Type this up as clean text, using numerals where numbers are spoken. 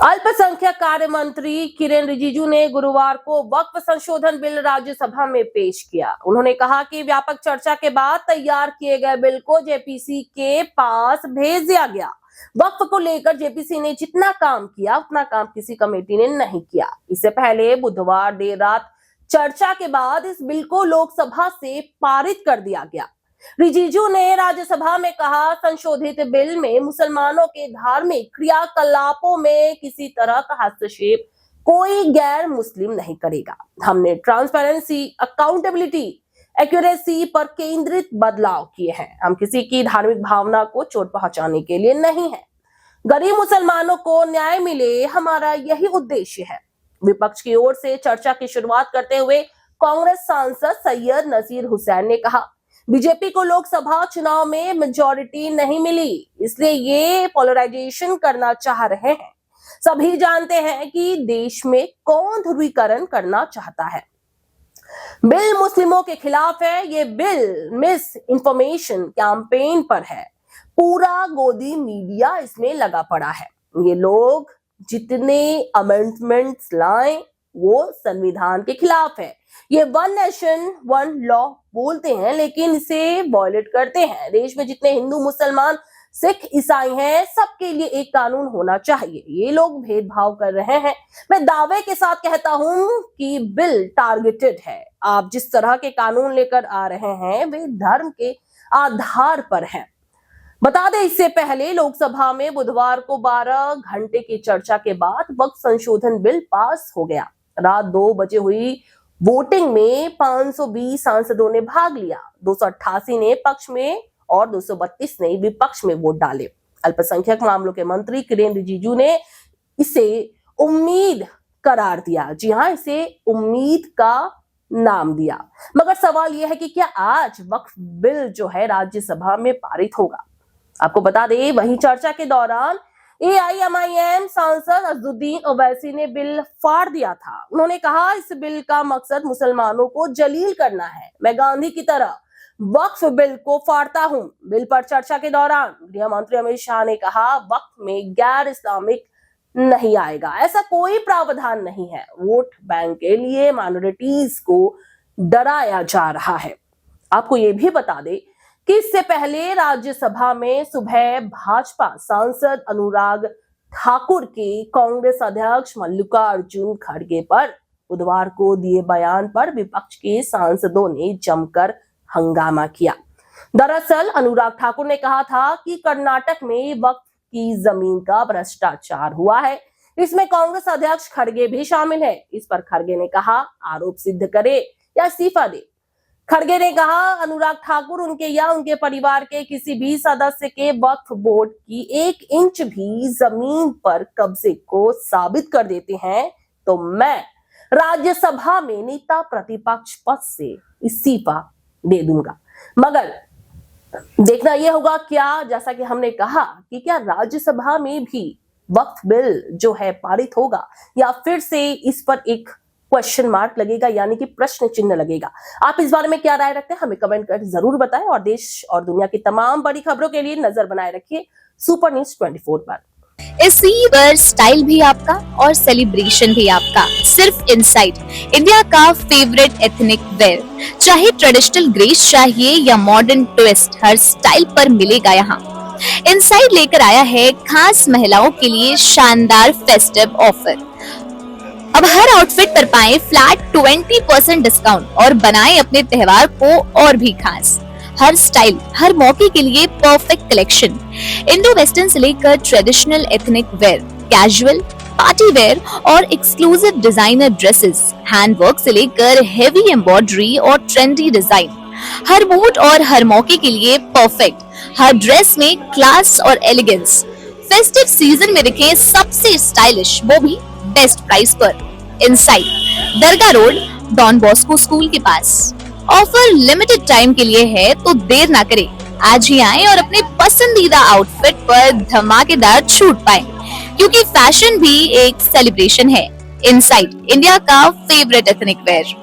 अल्पसंख्यक कार्य मंत्री किरेन रिजिजू ने गुरुवार को वक्फ संशोधन बिल राज्यसभा में पेश किया। उन्होंने कहा कि व्यापक चर्चा के बाद तैयार किए गए बिल को जेपीसी के पास भेज दिया गया। वक्फ को लेकर जेपीसी ने जितना काम किया उतना काम किसी कमेटी ने नहीं किया। इससे पहले बुधवार देर रात चर्चा के बाद इस बिल को लोकसभा से पारित कर दिया गया। रिजिजू ने राज्यसभा में कहा, संशोधित बिल में मुसलमानों के धार्मिक क्रियाकलापों में किसी तरह का हस्तक्षेप कोई गैर मुस्लिम नहीं करेगा। हमने ट्रांसपेरेंसी, अकाउंटेबिलिटी, एक्यूरेसी पर केंद्रित बदलाव किए हैं। हम किसी की धार्मिक भावना को चोट पहुंचाने के लिए नहीं है। गरीब मुसलमानों को न्याय मिले, हमारा यही उद्देश्य है। विपक्ष की ओर से चर्चा की शुरुआत करते हुए कांग्रेस सांसद सैयद नसीर हुसैन ने कहा, बीजेपी को लोकसभा चुनाव में मेजॉरिटी नहीं मिली, इसलिए ये पोलराइजेशन करना चाह रहे हैं। सभी जानते हैं कि देश में कौन ध्रुवीकरण करना चाहता है। बिल मुस्लिमों के खिलाफ है। ये बिल मिस इंफॉर्मेशन कैंपेन पर है। पूरा गोदी मीडिया इसमें लगा पड़ा है। ये लोग जितने अमेंडमेंट्स लाएं वो संविधान के खिलाफ है। ये वन नेशन वन लॉ बोलते हैं लेकिन इसे वायलेट करते हैं। देश में जितने हिंदू, मुसलमान, सिख, ईसाई हैं, सबके लिए एक कानून होना चाहिए। ये लोग भेदभाव कर रहे हैं। मैं दावे के साथ कहता हूं कि बिल टारगेटेड है। आप जिस तरह के कानून लेकर आ रहे हैं वे धर्म के आधार पर हैं। बता दें, इससे पहले लोकसभा में बुधवार को 12 घंटे की चर्चा के बाद वक्फ संशोधन बिल पास हो गया। रात 2 बजे हुई वोटिंग में 520 सांसदों ने भाग लिया। 288 ने पक्ष में और 232 ने विपक्ष में वोट डाले। अल्पसंख्यक मामलों के मंत्री किरेन रिजिजू ने इसे उम्मीद करार दिया। जी हां, इसे उम्मीद का नाम दिया। मगर सवाल यह है कि क्या आज वक्फ बिल जो है राज्यसभा में पारित होगा? आपको बता दें, वहीं चर्चा के दौरान एआईएमआईएम सांसद अजदुद्दीन ओवैसी ने बिल फाड़ दिया था। उन्होंने कहा, इस बिल का मकसद मुसलमानों को जलील करना है। मैं गांधी की तरह वक्फ बिल को फाड़ता हूं। बिल पर चर्चा के दौरान गृह मंत्री अमित शाह ने कहा, वक्फ में गैर इस्लामिक नहीं आएगा। ऐसा कोई प्रावधान नहीं है। वोट बैंक के लिए माइनॉरिटीज को डराया जा रहा है। आपको ये भी बता दें कि इससे पहले राज्यसभा में सुबह भाजपा सांसद अनुराग ठाकुर के कांग्रेस अध्यक्ष मल्लिकार्जुन खड़गे पर बुधवार को दिए बयान पर विपक्ष के सांसदों ने जमकर हंगामा किया। दरअसल अनुराग ठाकुर ने कहा था कि कर्नाटक में वक्फ की जमीन का भ्रष्टाचार हुआ है। इसमें कांग्रेस अध्यक्ष खड़गे भी शामिल है। इस पर खड़गे ने कहा, आरोप सिद्ध करे या इस्तीफा दे। खड़गे ने कहा, अनुराग ठाकुर उनके या उनके परिवार के किसी भी सदस्य के वक्फ बोर्ड की 1 इंच भी जमीन पर कब्जे को साबित कर देते हैं तो मैं राज्यसभा में नेता प्रतिपक्ष पद से इस्तीफा दे दूंगा। मगर देखना यह होगा क्या, जैसा कि हमने कहा कि क्या राज्यसभा में भी वक्फ बिल जो है पारित होगा या फिर से इस पर एक क्वेश्चन मार्क लगेगा, यानी कि प्रश्न चिन्ह लगेगा। आप इस बारे में क्या राय रखते हैं हमें कमेंट कर जरूर बताएं और देश और दुनिया की तमाम बड़ी खबरों के लिए नजर बनाए रखिए सुपर न्यूज 24 पर। इसी पर स्टाइल भी आपका और सेलिब्रेशन भी आपका। सिर्फ इनसाइड, इंडिया का फेवरेट एथनिक वेयर। चाहे ट्रेडिशनल ग्रेस चाहिए या मॉडर्न ट्विस्ट, हर स्टाइल पर मिलेगा यहाँ। इनसाइड लेकर आया है खास महिलाओं के लिए शानदार फेस्टिव ऑफर। अब हर आउटफिट पर पाएं फ्लैट 20% डिस्काउंट और बनाएं अपने त्योहार को और भी खास। हर स्टाइल, हर मौके के लिए परफेक्ट कलेक्शन। इंडो वेस्टर्न से लेकर traditional ethnic wear, casual, party wear और एक्सक्लूसिव डिजाइनर ड्रेसेस, हैंडवर्क से लेकर हेवी एम्ब्रॉयडरी और ट्रेंडी डिजाइन। हर मूड और हर मौके के लिए परफेक्ट। हर ड्रेस में क्लास और एलिगेंस। फेस्टिव सीजन में दिखें सबसे स्टाइलिश, वो भी बेस्ट प्राइस पर। इनसाइड, दरगाह रोड, डॉन बॉस्को स्कूल के पास। ऑफर लिमिटेड टाइम के लिए है तो देर ना करें, आज ही आएं और अपने पसंदीदा आउटफिट पर धमाकेदार छूट पाएं, क्योंकि फैशन भी एक सेलिब्रेशन है। इनसाइड, इंडिया का फेवरेट एथनिक वेयर।